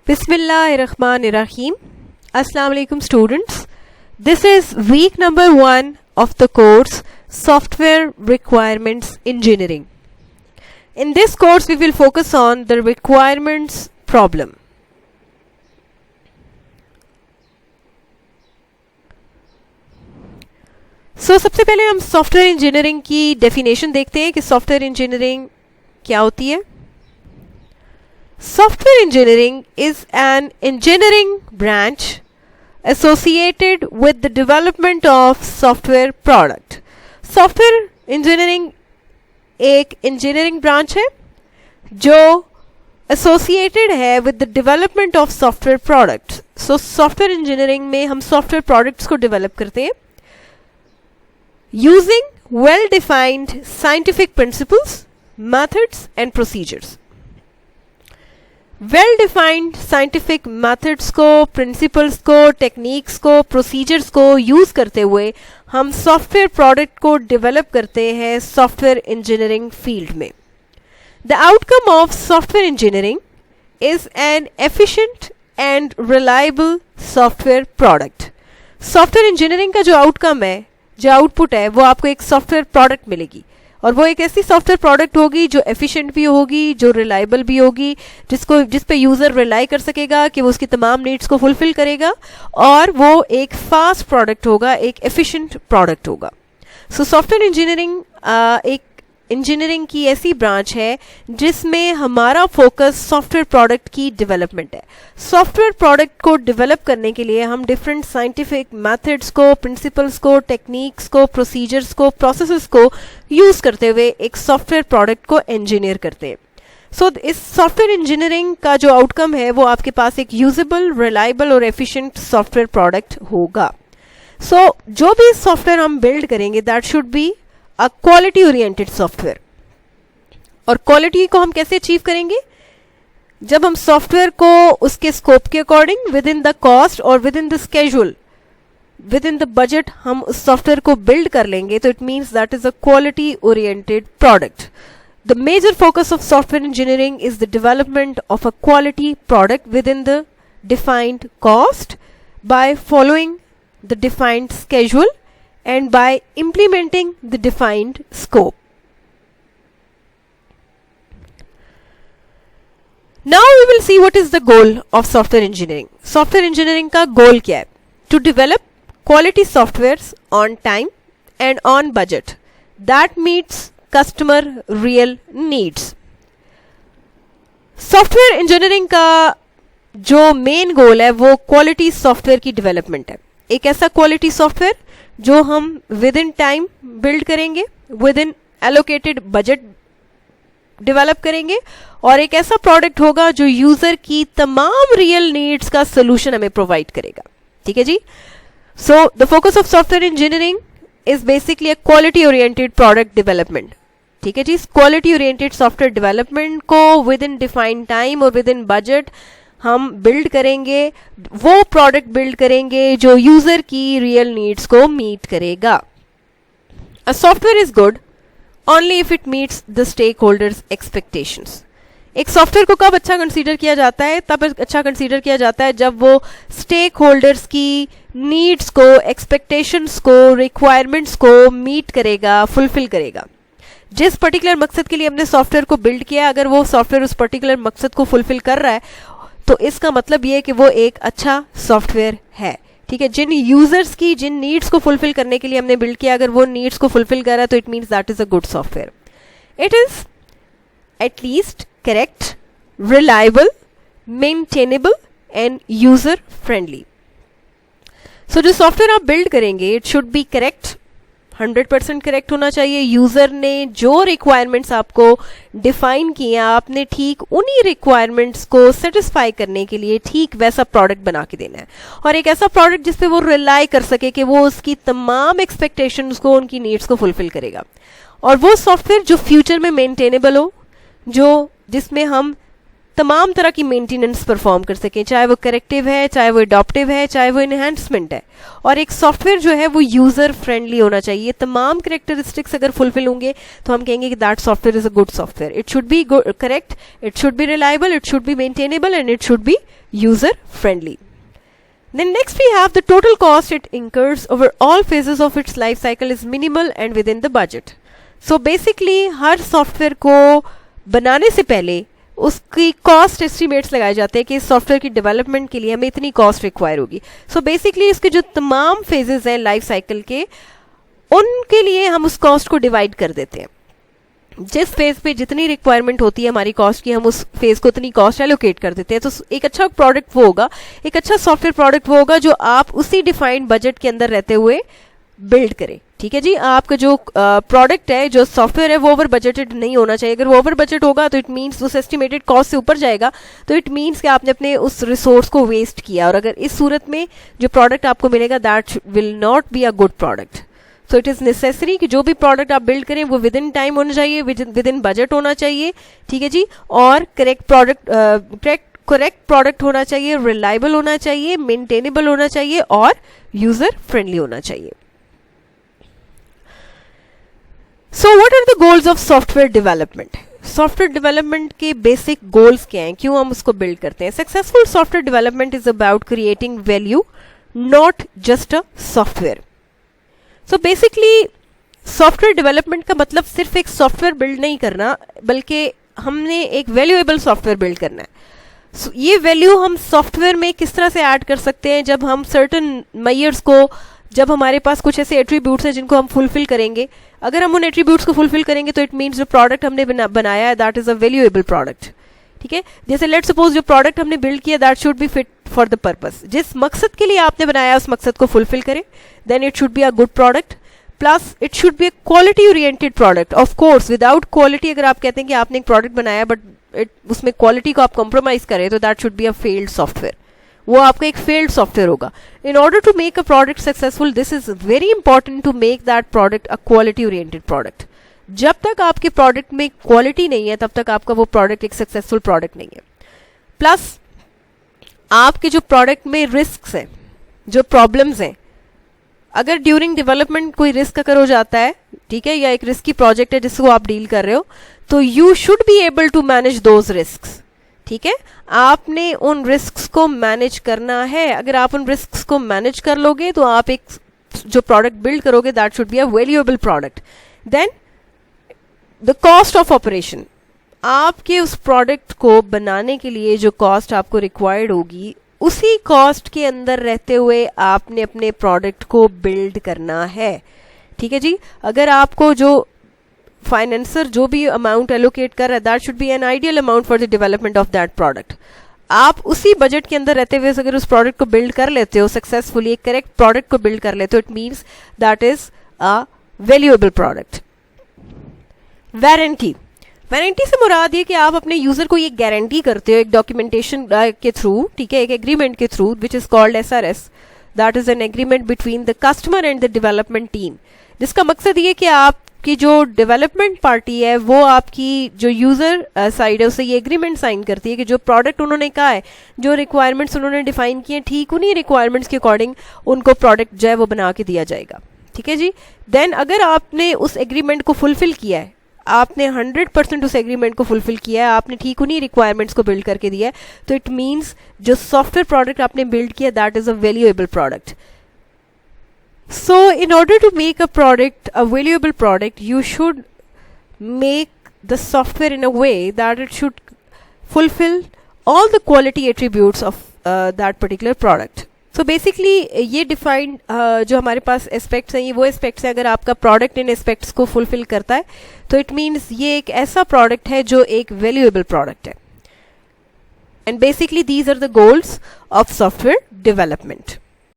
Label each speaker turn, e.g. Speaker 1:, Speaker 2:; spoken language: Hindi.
Speaker 1: Bismillahirrahmanirrahim. Assalamu alaikum students. This is week number 1 of the course Software Requirements Engineering. In this course we will focus on the requirements problem. सबसे पहले हम सॉफ्टवेयर इंजीनियरिंग की डेफिनेशन देखते हैं कि सॉफ्टवेयर इंजीनियरिंग क्या होती है. Software engineering is an engineering branch associated with the development of software product. Software engineering एक engineering branch है जो associated है with the development of software products. So software engineering में हम software products को develop करते हैं using well-defined scientific principles, methods and procedures. Well defined scientific methods को, प्रिंसिपल्स को, टेक्निक्स को, प्रोसीजर्स को यूज करते हुए हम सॉफ्टवेयर प्रोडक्ट को डेवलप करते हैं सॉफ्टवेयर इंजीनियरिंग फील्ड में. The outcome of software engineering is an efficient and reliable software product. Software engineering का जो आउटकम है, जो आउटपुट है, वो आपको एक सॉफ्टवेयर प्रोडक्ट मिलेगी और वो एक ऐसी सॉफ्टवेयर प्रोडक्ट होगी जो एफिशिएंट भी होगी, जो रिलायबल भी होगी, जिस पे यूजर रिलाई कर सकेगा कि वो उसकी तमाम नीड्स को फुलफिल करेगा और वो एक फास्ट प्रोडक्ट होगा, एक एफिशिएंट प्रोडक्ट होगा. सो सॉफ्टवेयर इंजीनियरिंग एक इंजीनियरिंग की ऐसी ब्रांच है जिसमें हमारा फोकस सॉफ्टवेयर प्रोडक्ट की डेवलपमेंट है. सॉफ्टवेयर प्रोडक्ट को डेवलप करने के लिए हम डिफरेंट साइंटिफिक मेथड्स को, प्रिंसिपल्स को, टेक्निक्स को, प्रोसीजर्स को, प्रोसेसेस को यूज करते हुए एक सॉफ्टवेयर प्रोडक्ट को इंजीनियर करते हैं. सो इस सॉफ्टवेयर इंजीनियरिंग का जो आउटकम है वो आपके पास एक यूजेबल, रिलायबल और एफिशिएंट सॉफ्टवेयर प्रोडक्ट होगा. सो जो भी सॉफ्टवेयर हम बिल्ड करेंगे that should be a quality oriented software. और क्वालिटी को हम कैसे अचीव करेंगे? जब हम सॉफ्टवेयर को उसके स्कोप के according, within the cost और within the schedule, within the budget हम उस सॉफ्टवेयर को बिल्ड कर लेंगे तो it means that is a quality oriented product. The major focus of software engineering is the development of a quality product within the defined cost by following the defined schedule and by implementing the defined scope. Now we will see what is the goal of software engineering. Software engineering का goal क्या है? To develop quality softwares on time and on budget that meets customer real needs. Software engineering का जो मेन गोल है वो क्वालिटी सॉफ्टवेयर की डेवलपमेंट है. एक ऐसा क्वालिटी सॉफ्टवेयर जो हम विद इन टाइम बिल्ड करेंगे, with in allocated budget develop करेंगे और एक ऐसा प्रोडक्ट होगा जो यूजर की तमाम रियल नीड्स का सोल्यूशन हमें प्रोवाइड करेगा. ठीक है जी. So the focus of software engineering is basically a quality oriented product development. ठीक है जी. क्वालिटी ओरिएंटेड सॉफ्टवेयर डेवलपमेंट को विद इन डिफाइंड टाइम और विद इन बजट हम बिल्ड करेंगे, वो प्रोडक्ट बिल्ड करेंगे जो यूजर की रियल नीड्स को मीट करेगा. A software is good only if it meets the stakeholders expectations. एक सॉफ्टवेयर को कब अच्छा कंसीडर किया जाता है? तब अच्छा कंसीडर किया जाता है जब वो स्टेक होल्डर्स की नीड्स को, एक्सपेक्टेशंस को, रिक्वायरमेंट्स को मीट करेगा, फुलफिल करेगा. जिस पर्टिकुलर मकसद के लिए हमने सॉफ्टवेयर को बिल्ड किया, अगर वो सॉफ्टवेयर उस पर्टिकुलर मकसद को फुलफिल कर रहा है तो इसका मतलब ये है कि वो एक अच्छा सॉफ्टवेयर है. ठीक है. जिन यूजर्स की, जिन नीड्स को फुलफिल करने के लिए हमने बिल्ड किया, अगर वो नीड्स को फुलफिल कर रहा है तो it means that is a good software. It is at least correct, reliable, maintainable and user friendly. So जो सॉफ्टवेयर आप बिल्ड करेंगे it should be correct, 100% correct होना चाहिए. यूजर ने जो रिक्वायरमेंट्स आपको डिफाइन किए, आपने ठीक उन्हीं रिक्वायरमेंट्स को सेटिस्फाई करने के लिए ठीक वैसा प्रोडक्ट बना के देना है और एक ऐसा प्रोडक्ट जिसपे वो रिलाई कर सके कि वो उसकी तमाम एक्सपेक्टेशंस को, उनकी नीड्स को फुलफिल करेगा. और वो सॉफ्टवेयर जो फ्यूचर में मेंटेनेबल हो, जो जिसमें हम तमाम तरह की मेंटेनेंस परफॉर्म कर सकें, चाहे वो करेक्टिव है, चाहे वो अडॉप्टिव है, चाहे वो इन्हेंसमेंट है। और एक सॉफ्टवेयर जो है वो यूजर फ्रेंडली होना चाहिए। तमाम करेक्टरिस्टिक्स अगर फुलफिल होंगे तो हम कहेंगे कि that software is a good software. It should be correct, it should B reliable, it should B maintainable and it should B user friendly. Then next we have the total cost it incurs over all phases of its life cycle is minimal and within the budget. So basically her software को बनाने से पहले उसकी कॉस्ट एस्टिमेट्स लगाए जाते हैं कि इस सॉफ्टवेयर की डेवलपमेंट के लिए हमें इतनी कॉस्ट रिक्वायर होगी। सो बेसिकली इसके जो तमाम फेजेस हैं लाइफ साइकिल के, उनके लिए हम उस कॉस्ट को डिवाइड कर देते हैं। जिस फेज पे जितनी रिक्वायरमेंट होती है हमारी कॉस्ट की, हम उस फेज को उतनी कॉस्ट एलोकेट कर देते हैं। तो एक अच्छा प्रोडक्ट वो होगा, एक अच्छा सॉफ्टवेयर प्रोडक्ट वो होगा जो आप उसी डिफाइंड बजट के अंदर रहते हुए बिल्ड करें। ठीक है जी, आपका जो प्रोडक्ट है, जो सॉफ्टवेयर है, वो ओवर बजटेड नहीं होना चाहिए। अगर वो ओवर बजट होगा तो इट मीन्स उस एस्टिमेटेड कॉस्ट से ऊपर जाएगा, तो इट मीन्स कि आपने अपने उस रिसोर्स को वेस्ट किया। और अगर इस सूरत में जो प्रोडक्ट आपको मिलेगा that will not be a good product. So it is necessary कि जो भी प्रोडक्ट आप बिल्ड करें वो विद इन टाइम होना चाहिए, विद इन बजट होना चाहिए। ठीक है जी, और करेक्ट प्रोडक्ट होना चाहिए, रिलायबल होना चाहिए, मेंटेनेबल होना चाहिए और यूजर फ्रेंडली होना चाहिए। So what are the goals of software development? Software development के बेसिक गोल्स क्या हैं, क्यों हम उसको बिल्ड करते हैं? Successful software development is about creating value, not just a software. So basically software development का मतलब सिर्फ एक सॉफ्टवेयर बिल्ड नहीं करना, बल्कि हमने एक वैल्यूएबल सॉफ्टवेयर बिल्ड करना है। So, ये वैल्यू हम सॉफ्टवेयर में किस तरह से ऐड कर सकते हैं? जब हम सर्टन मेजर्स को, जब हमारे पास कुछ ऐसे एट्रीब्यूट्स हैं जिनको हम फुलफिल करेंगे, अगर हम उन एट्रीब्यूट्स को फुलफिल करेंगे तो इट मीन्स जो प्रोडक्ट हमने बनाया है that is a valuable product. ठीक है, जैसे लेट्स सपोज जो प्रोडक्ट हमने बिल्ड किया that should B fit for the purpose. जिस मकसद के लिए आपने बनाया उस मकसद को फुलफिल करे, then it should be a good product, plus it should be a quality oriented product. Of course without quality, अगर आप कहते हैं कि आपने एक प्रोडक्ट बनाया बट उसमें क्वालिटी को आप कॉम्प्रोमाइज करें तो that should be a failed software, वो आपका एक फेल्ड सॉफ्टवेयर होगा। In order to make a product successful, this is very important to make that product a quality oriented product. जब तक आपके प्रोडक्ट में क्वालिटी नहीं है तब तक आपका वो प्रोडक्ट एक सक्सेसफुल प्रोडक्ट नहीं है। प्लस आपके जो प्रोडक्ट में रिस्क हैं, जो प्रॉब्लम्स हैं, अगर ड्यूरिंग डेवलपमेंट कोई रिस्क अगर हो जाता है, ठीक है, या एक रिस्की प्रोजेक्ट है जिसको आप डील कर रहे हो, तो you should be able to manage those risks. ठीक है, आपने उन रिस्क्स को मैनेज करना है। अगर आप उन रिस्क्स को मैनेज कर लोगे तो आप एक जो प्रोडक्ट बिल्ड करोगे that should be a valuable product. Then the cost of operation, आपके उस प्रोडक्ट को बनाने के लिए जो कॉस्ट आपको रिक्वायर्ड होगी, उसी कॉस्ट के अंदर रहते हुए आपने अपने प्रोडक्ट को बिल्ड करना है। ठीक है जी, अगर आपको जो फाइनेंसर जो भी अमाउंट एलोकेट कर रहा है that should B an ideal amount for the development of that product. आप उसी बजट के अंदर रहते हुए अगर उस प्रोडक्ट को बिल्ड कर लेते हो सक्सेसफुली, एक करेक्ट प्रोडक्ट को बिल्ड कर लेते हो, it means that is a valuable product. Warranty, warranty से मुराद ये कि आप अपने यूजर को ये गारंटी करते हो एक डॉक्यूमेंटेशन के थ्रू, ठीक है, एक एग्रीमेंट के through which is called SRS, that is an agreement between the customer and the development team, जिसका मकसद ये कि आपकी जो डेवलपमेंट पार्टी है वो आपकी जो यूजर साइड है उससे ये एग्रीमेंट साइन करती है कि जो प्रोडक्ट उन्होंने कहा है, जो रिक्वायरमेंट्स उन्होंने डिफाइन किए, ठीक उन्हीं रिक्वायरमेंट्स के अकॉर्डिंग उनको प्रोडक्ट जो है वो बना के दिया जाएगा। ठीक है जी, देन अगर आपने उस एग्रीमेंट को फुलफिल किया है, आपने 100% उस एग्रीमेंट को फुलफिल किया है, आपने ठीक उन्हीं रिक्वायरमेंट्स को बिल्ड करके दिया है, तो इट मीन्स जो सॉफ्टवेयर प्रोडक्ट आपने बिल्ड किया that is a valuable product. So in order to make a product a valuable product, you should make the software in a way that it should fulfill all the quality attributes of that particular product. So basically ये defined जो हमारे पास aspects हैं, ये वो aspects हैं, अगर आपका product इन aspects को fulfill करता है तो it means ये एक ऐसा product है जो एक valuable product है। And basically these are the goals of software development.